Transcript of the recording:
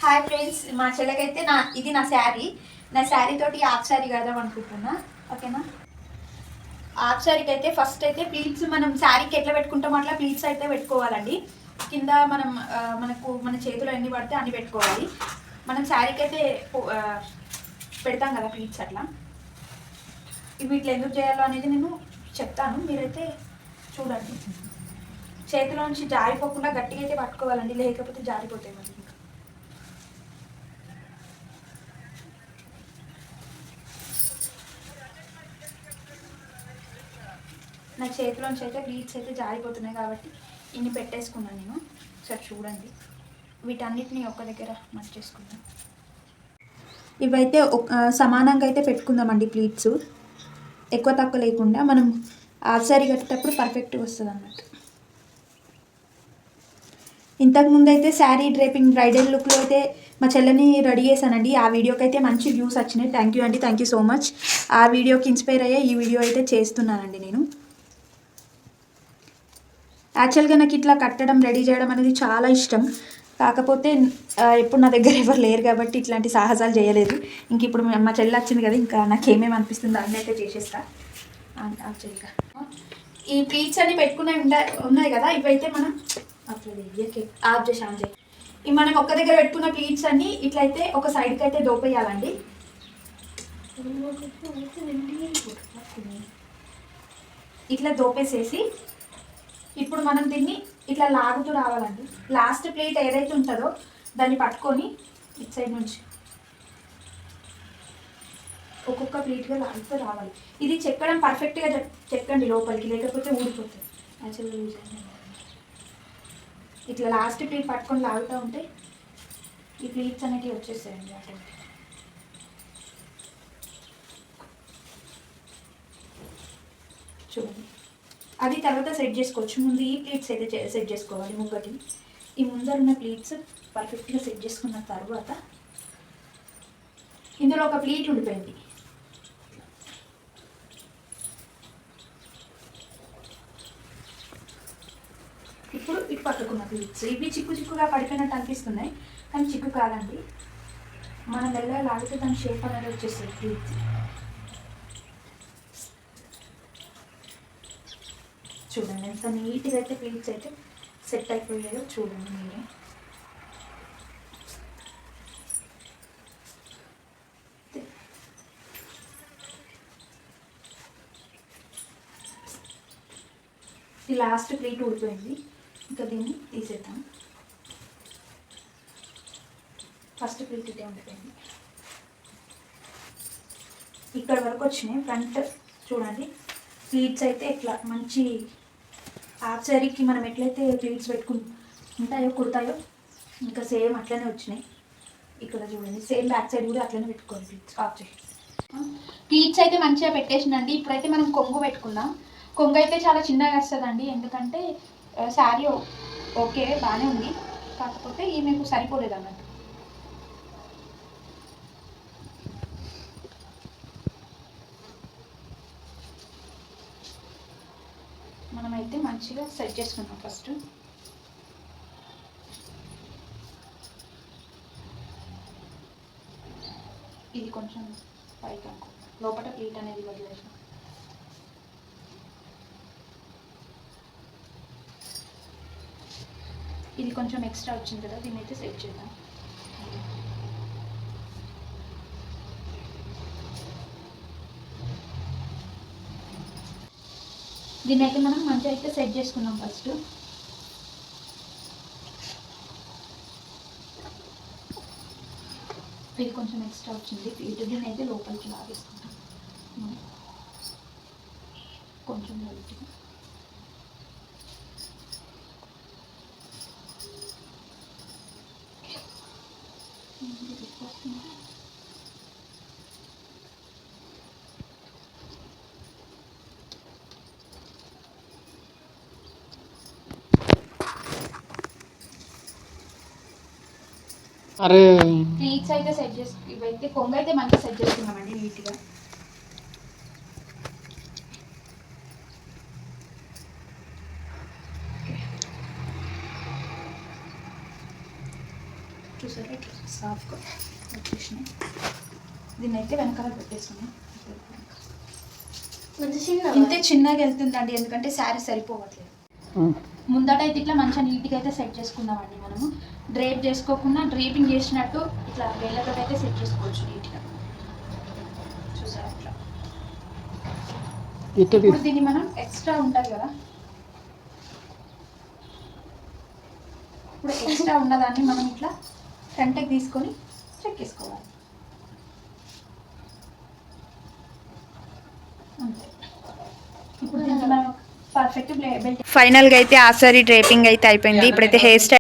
Hi friends, మా చెల్లెకైతే ఇది నా శారీ తోటి హాఫ్ శారీ కడదాం అనుకుంటున్నా. ఓకేనా? హాఫ్ శారీకి అయితే ఫస్ట్ అయితే ప్లీట్స్ మనం శారీకి ఎట్లా పెట్టుకుంటామో అట్లా ప్లీట్స్ అయితే పెట్టుకోవాలండి. కింద మనం మన చేతిలో ఎన్ని పడితే అన్ని పెట్టుకోవాలి. మనం శారీకి అయితే పెడతాం కదా ప్లీట్స్, అట్లా ఇవి ఇట్లా ఎందుకు చేయాలో అనేది నేను చెప్తాను, మీరైతే చూడండి. చేతిలోంచి జారిపోకుండా గట్టిగా అయితే పట్టుకోవాలండి, లేకపోతే జారిపోతాయి మరి. నా చేతిలోంచి అయితే ప్లీట్స్ అయితే జారిపోతున్నాయి కాబట్టి ఇన్ని పెట్టేసుకున్నాను నేను. సరే చూడండి, వీటన్నిటిని ఒక దగ్గర మర్చేసుకుందాం. ఇవైతే సమానంగా అయితే పెట్టుకుందామండి ప్లీట్స్, ఎక్కువ తక్కువ లేకుండా. మనం హాఫ్ శారీ కట్టేటప్పుడు పర్ఫెక్ట్గా వస్తుంది అన్నట్టు. ఇంతకుముందు అయితే శారీ డ్రేపింగ్ బ్రైడల్ లుక్లో అయితే మా చెల్లని రెడీ చేశానండి. ఆ వీడియోకి అయితే మంచి వ్యూస్ వచ్చినాయి. థ్యాంక్ యూ అండి, థ్యాంక్ యూ సో మచ్. ఆ వీడియోకి ఇన్స్పైర్ అయ్యే ఈ వీడియో అయితే చేస్తున్నానండి నేను. యాక్చువల్గా నాకు ఇట్లా కట్టడం, రెడీ చేయడం అనేది చాలా ఇష్టం. కాకపోతే ఇప్పుడు నా దగ్గర ఎవరు లేరు కాబట్టి ఇట్లాంటి సాహసాలు చేయలేదు. ఇంక ఇప్పుడు మా చెల్లి వచ్చింది కదా, ఇంకా నాకేమేమి అనిపిస్తుందో అన్నీ అయితే చేసేస్తా. యాక్చువల్గా ఈ ప్లీట్స్ అన్ని పెట్టుకునే ఉన్నాయి కదా, ఇవైతే మనం ఆఫ్ చేసి ఆన్ చేయి. ఇవి మనం ఒక్క దగ్గర పెట్టుకున్న ప్లీట్స్ అన్ని ఇట్లయితే ఒక సైడ్కి అయితే దోపేయాలండి. ఇట్లా దోపేసేసి ఇప్పుడు మనం దీన్ని ఇట్లా లాగుతూ రావాలండి. లాస్ట్ ప్లేట్ ఏదైతే ఉంటుందో దాన్ని పట్టుకొని ఇటు సైడ్ నుంచి ఒక్కొక్క ప్లేట్గా లాగుతూ రావాలి. ఇది చెక్కడం పర్ఫెక్ట్గా చెక్కండి లోపలికి, లేకపోతే ఊడిపోతుంది. యాక్చువల్గా ఇట్లా లాస్ట్ ప్లేట్ పట్టుకొని లాగుతూ ఉంటే ఈ ప్లేట్స్ అనేవి వచ్చేస్తాయండి ఆటోమేటిక్గా. చూడండి, అది తర్వాత సెట్ చేసుకోవచ్చు. ముందు ఈ ప్లేట్స్ అయితే సెట్ చేసుకోవాలి. ముగ్గటి ఈ ముందరున్న ప్లేట్స్ పర్ఫెక్ట్గా సెట్ చేసుకున్న తర్వాత ఇందులో ఒక ప్లేట్ ఉండిపోయింది. ఇప్పుడు ఇటు పట్టుకున్న ప్లేట్స్ ఇవి చిక్కుగా పడిపోయినట్టు అనిపిస్తున్నాయి, కానీ చిక్కు కాదండి. మనం మెల్లగా లాగితే దాని షేప్ అనేది వచ్చేస్తుంది ప్లేట్స్. చూడండి ఎంత నీట్గా అయితే ప్లేట్స్ అయితే సెట్ అయిపోయాయో చూడండి మీరే. ఈ లాస్ట్ ప్లేట్ ఊడిపోయింది, ఇంకా దీన్ని తీసేద్దాం. ఫస్ట్ ప్లేట్ ఇదే ఉండిపోయింది. ఇక్కడ వరకు వచ్చినాయి. ఫ్రంట్ చూడండి, ప్లీట్స్ అయితే ఇట్లా మంచి హాఫ్ శారీకి మనం ఎట్లయితే ప్లీట్స్ ఉంటాయో కుడతాయో ఇంకా సేమ్ అట్లనే వచ్చినాయి. ఇక్కడ చూడండి, సేమ్ బ్యాక్ సైడ్ కూడా అట్లనే పెట్టుకోవాలి ప్లీట్స్. హాఫ్ చేయి ప్లీట్స్ అయితే మంచిగా పెట్టేసిందండి. ఇప్పుడైతే మనం కొంగు పెట్టుకుందాం. కొంగు అయితే చాలా చిన్నగా వస్తుందండి, ఎందుకంటే శారీ ఓకే బాగానే ఉంది, కాకపోతే ఈమెకు సరిపోలేదు అన్నట్టు. మనమైతే మంచిగా సెట్ చేసుకున్నాం. ఫస్ట్ ఇది కొంచెం పైకి అనుకో, లోపల ప్లీట్ అనేది వదిలేసాం. ఇది కొంచెం ఎక్స్ట్రా వచ్చింది కదా, దీన్ని అయితే సెట్ చేద్దాం. దీన్ని అయితే మనం మంచిగా అయితే సెట్ చేసుకున్నాం. ఫస్ట్ ఇది కొంచెం ఎక్స్ట్రా వచ్చింది, దీన్ని అయితే లోపలికి లాగేసుకుంటాం కొంచెం లైట్గా. అరే ప్లీట్స్ అయితే సెట్ ఇవైతే కొంగు అయితే మంచిగా సెట్ చేసుకున్నామండి నీట్గా. చూసారు చూసారా ఇట్లా సాఫ్గా వచ్చేసినాయి. దీన్ని అయితే వెనకాల పెట్టేసుకున్నాం. ఇంతే చిన్నగా వెళ్తుందండి, ఎందుకంటే శారీ సరిపోవట్లేదు. ముందట అయితే ఇట్లా మంచిగా నీట్గా అయితే సెట్ చేసుకుందామండి. మనము డ్రేప్ చేసుకోకుండా డ్రేపింగ్ చేసినట్టు ఇట్లా వేళ్ళతో అయితే సెట్ చేసుకోవచ్చు నీట్గా. చూసారా ఇట్లా. ఇప్పుడు దీన్ని మనం ఎక్స్ట్రా ఉంటుంది కదా, ఇప్పుడు ఎక్స్ట్రా ఉన్నదాన్ని మనం ఇట్లా ఫ్రంట్కి తీసుకొని చెక్కేసుకోవాలి. అంతే. ఇప్పుడు దీన్ని మనం పర్ఫెక్ట్ బెల్ట్. ఫైనల్గా అయితే ఆఫ్సారీ డ్రేపింగ్ అయితే అయిపోయింది. ఇప్పుడైతే హెయిర్ స్టైల్